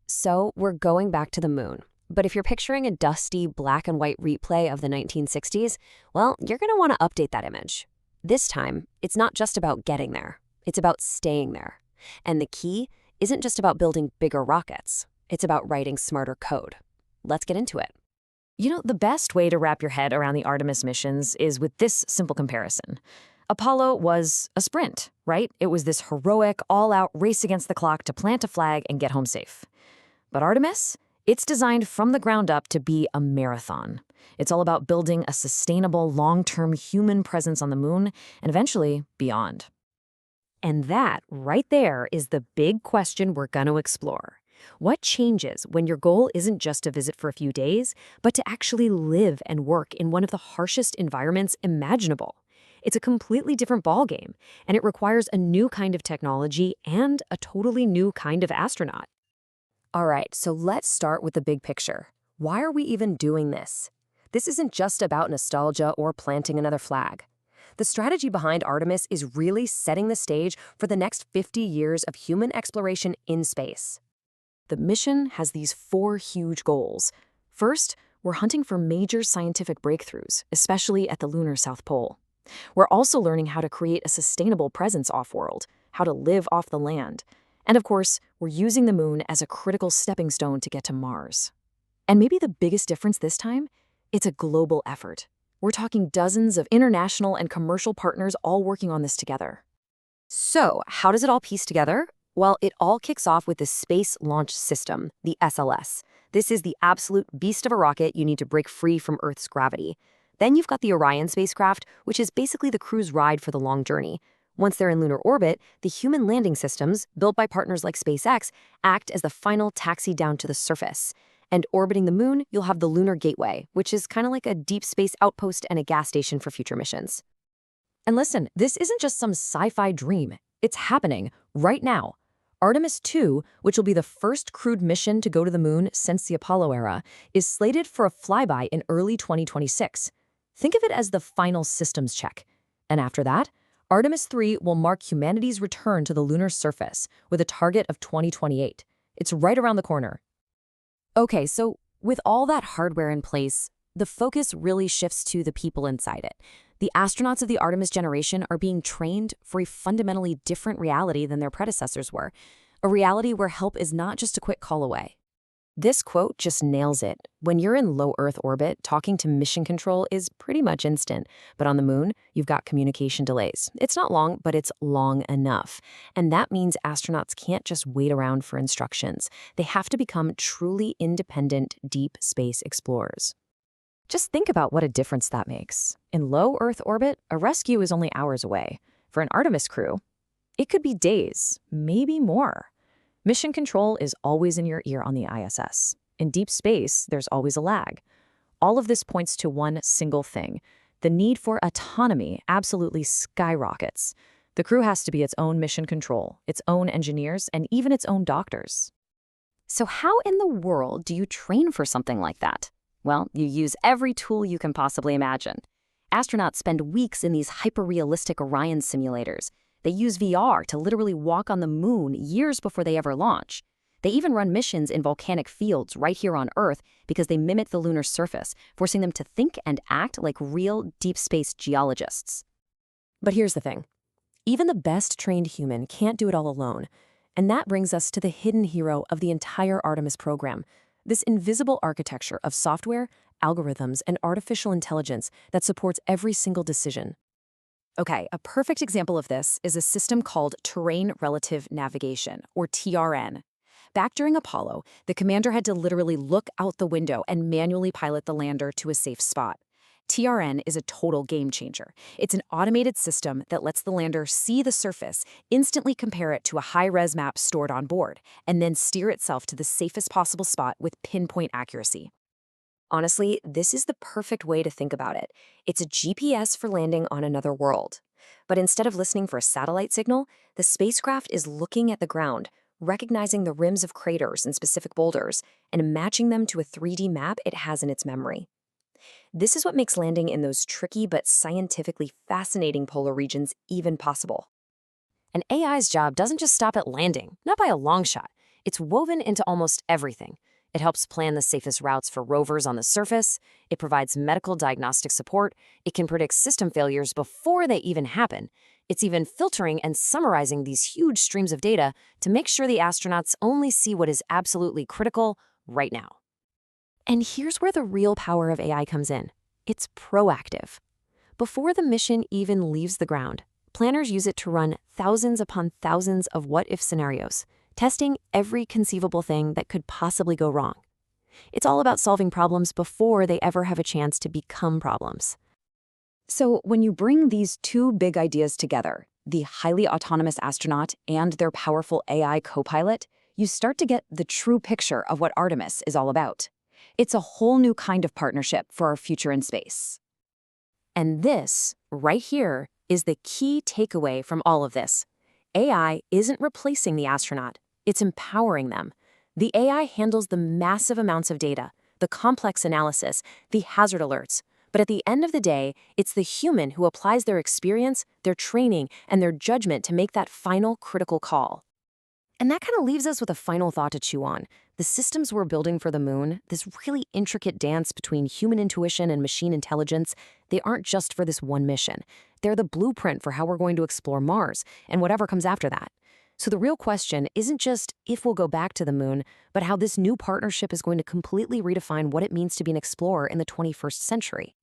So we're going back to the moon. But if you're picturing a dusty black and white replay of the 1960s, well, you're going to want to update that image. This time, it's not just about getting there. It's about staying there. And the key isn't just about building bigger rockets. It's about writing smarter code. Let's get into it. You know, the best way to wrap your head around the Artemis missions is with this simple comparison. Apollo was a sprint, right? It was this heroic, all-out race against the clock to plant a flag and get home safe. But Artemis? It's designed from the ground up to be a marathon. It's all about building a sustainable, long-term human presence on the moon and eventually beyond. And that, right there, is the big question we're going to explore. What changes when your goal isn't just to visit for a few days, but to actually live and work in one of the harshest environments imaginable? It's a completely different ballgame, and it requires a new kind of technology and a totally new kind of astronaut. All right, so let's start with the big picture. Why are we even doing this? This isn't just about nostalgia or planting another flag. The strategy behind Artemis is really setting the stage for the next 50 years of human exploration in space. The mission has these 4 huge goals. First, we're hunting for major scientific breakthroughs, especially at the lunar South Pole. We're also learning how to create a sustainable presence off-world, how to live off the land. And of course, we're using the moon as a critical stepping stone to get to Mars. And maybe the biggest difference this time? It's a global effort. We're talking dozens of international and commercial partners all working on this together. So, how does it all piece together? Well, it all kicks off with the Space Launch System, the SLS. This is the absolute beast of a rocket you need to break free from Earth's gravity. Then you've got the Orion spacecraft, which is basically the crew's ride for the long journey. Once they're in lunar orbit, the human landing systems, built by partners like SpaceX, act as the final taxi down to the surface. And orbiting the moon, you'll have the Lunar Gateway, which is kind of like a deep space outpost and a gas station for future missions. And listen, this isn't just some sci-fi dream. It's happening right now. Artemis 2, which will be the first crewed mission to go to the moon since the Apollo era, is slated for a flyby in early 2026. Think of it as the final systems check. And after that, Artemis 3 will mark humanity's return to the lunar surface with a target of 2028. It's right around the corner. Okay, so with all that hardware in place, the focus really shifts to the people inside it. The astronauts of the Artemis generation are being trained for a fundamentally different reality than their predecessors were, a reality where help is not just a quick call away. This quote just nails it. When you're in low Earth orbit, talking to mission control is pretty much instant. But on the moon, you've got communication delays. It's not long, but it's long enough. And that means astronauts can't just wait around for instructions. They have to become truly independent deep space explorers. Just think about what a difference that makes. In low Earth orbit, a rescue is only hours away. For an Artemis crew, it could be days, maybe more. Mission control is always in your ear on the ISS. In deep space, there's always a lag. All of this points to one single thing. The need for autonomy absolutely skyrockets. The crew has to be its own mission control, its own engineers, and even its own doctors. So how in the world do you train for something like that? Well, you use every tool you can possibly imagine. Astronauts spend weeks in these hyper-realistic Orion simulators. They use VR to literally walk on the moon years before they ever launch. They even run missions in volcanic fields right here on Earth because they mimic the lunar surface, forcing them to think and act like real deep space geologists. But here's the thing. Even the best trained human can't do it all alone. And that brings us to the hidden hero of the entire Artemis program, this invisible architecture of software, algorithms, and artificial intelligence that supports every single decision. Okay, a perfect example of this is a system called Terrain Relative Navigation, or TRN. Back during Apollo, the commander had to literally look out the window and manually pilot the lander to a safe spot. TRN is a total game changer. It's an automated system that lets the lander see the surface, instantly compare it to a high-res map stored on board, and then steer itself to the safest possible spot with pinpoint accuracy. Honestly, this is the perfect way to think about it. It's a GPS for landing on another world. But instead of listening for a satellite signal, the spacecraft is looking at the ground, recognizing the rims of craters and specific boulders, and matching them to a 3D map it has in its memory. This is what makes landing in those tricky but scientifically fascinating polar regions even possible. And AI's job doesn't just stop at landing, not by a long shot. It's woven into almost everything. It helps plan the safest routes for rovers on the surface. It provides medical diagnostic support. It can predict system failures before they even happen. It's even filtering and summarizing these huge streams of data to make sure the astronauts only see what is absolutely critical right now. And here's where the real power of AI comes in. It's proactive. Before the mission even leaves the ground, planners use it to run thousands upon thousands of what-if scenarios, testing every conceivable thing that could possibly go wrong. It's all about solving problems before they ever have a chance to become problems. So when you bring these two big ideas together, the highly autonomous astronaut and their powerful AI co-pilot, you start to get the true picture of what Artemis is all about. It's a whole new kind of partnership for our future in space. And this, right here, is the key takeaway from all of this. AI isn't replacing the astronaut, it's empowering them. The AI handles the massive amounts of data, the complex analysis, the hazard alerts. But at the end of the day, it's the human who applies their experience, their training, and their judgment to make that final critical call. And that kind of leaves us with a final thought to chew on. The systems we're building for the moon, this really intricate dance between human intuition and machine intelligence, they aren't just for this one mission. They're the blueprint for how we're going to explore Mars and whatever comes after that. So the real question isn't just if we'll go back to the moon, but how this new partnership is going to completely redefine what it means to be an explorer in the 21st century.